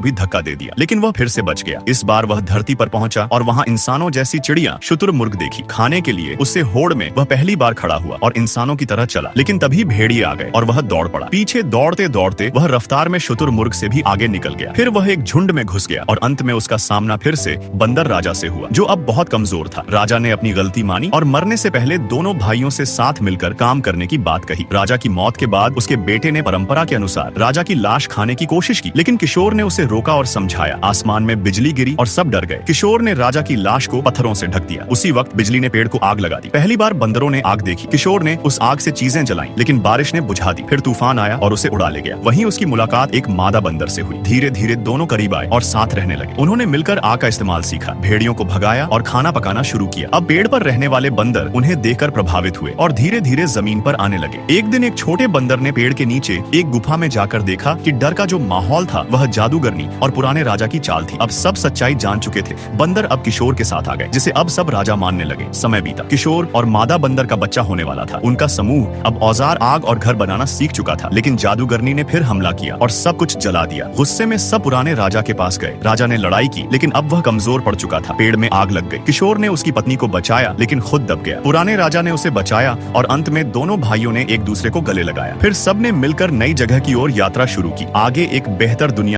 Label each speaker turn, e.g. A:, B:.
A: भी धक्का दे दिया, लेकिन वह फिर से बच गया। इस बार वह धरती पर पहुंचा और वहां इंसानों जैसी चिड़िया शुतुरमुर्ग देखी। खाने के लिए उससे होड़ में वह पहली बार खड़ा हुआ और इंसानों की तरह चला, लेकिन तभी भेड़िए आ गए और वह दौड़ पड़ा। पीछे दौड़ते दौड़ते वह रफ्तार में शुतुरमुर्ग से भी आगे निकल गया। फिर वह एक झुंड में घुस गया और अंत में उसका सामना फिर से बंदर राजा से हुआ, जो अब बहुत कमजोर था। राजा ने अपनी गलती मानी और मरने से पहले दोनों भाइयों से साथ मिलकर काम करने की बात कही। राजा की मौत के बाद उसके बेटे ने परंपरा के अनुसार राजा की लाश खाने की कोशिश की, लेकिन किशोर ने उसे रोका और समझाया। आसमान में बिजली गिरी और सब डर गए। किशोर ने राजा की लाश को पत्थरों से ढक दिया। उसी वक्त बिजली ने पेड़ को आग लगा दी। पहली बार बंदरों ने आग देखी। किशोर ने उस आग से चीजें जलाई, लेकिन बारिश ने बुझा दी। फिर तूफान आया और उसे उड़ा ले गया। वहीं उसकी मुलाकात एक मादा बंदर से हुई। धीरे धीरे दोनों करीब आए और साथ रहने लगे। उन्होंने मिलकर आग का इस्तेमाल सीखा, भेड़ियों को भगाया और खाना पकाना शुरू किया। अब पेड़ पर रहने वाले बंदर उन्हें देखकर प्रभावित हुए और धीरे धीरे जमीन पर आने लगे। एक दिन एक छोटे बंदर ने पेड़ के नीचे एक गुफा में जाकर देखा कि डर का जो माहौल था वह जादूगरनी और पुराने राजा की चाल थी। अब सब सच्चाई जान चुके थे। बंदर अब किशोर के साथ आ गए, जिसे अब सब राजा मानने लगे। समय बीता। किशोर और मादा बंदर का बच्चा होने वाला था। उनका समूह अब औजार, आग और घर बनाना सीख चुका था, लेकिन जादूगरनी ने फिर हमला किया और सब कुछ जला दिया। गुस्से में सब पुराने राजा के पास गए। राजा ने लड़ाई की, लेकिन अब वह कमजोर पड़ चुका था। पेड़ में आग लग गई। किशोर ने उसकी पत्नी को बचाया, लेकिन खुद दब गया। पुराने राजा ने उसे बचाया और अंत में दोनों भाइयों ने एक दूसरे को गले लगाया। फिर सब ने मिलकर नई जगह की ओर यात्रा शुरू की। आगे एक बेहतर दुनिया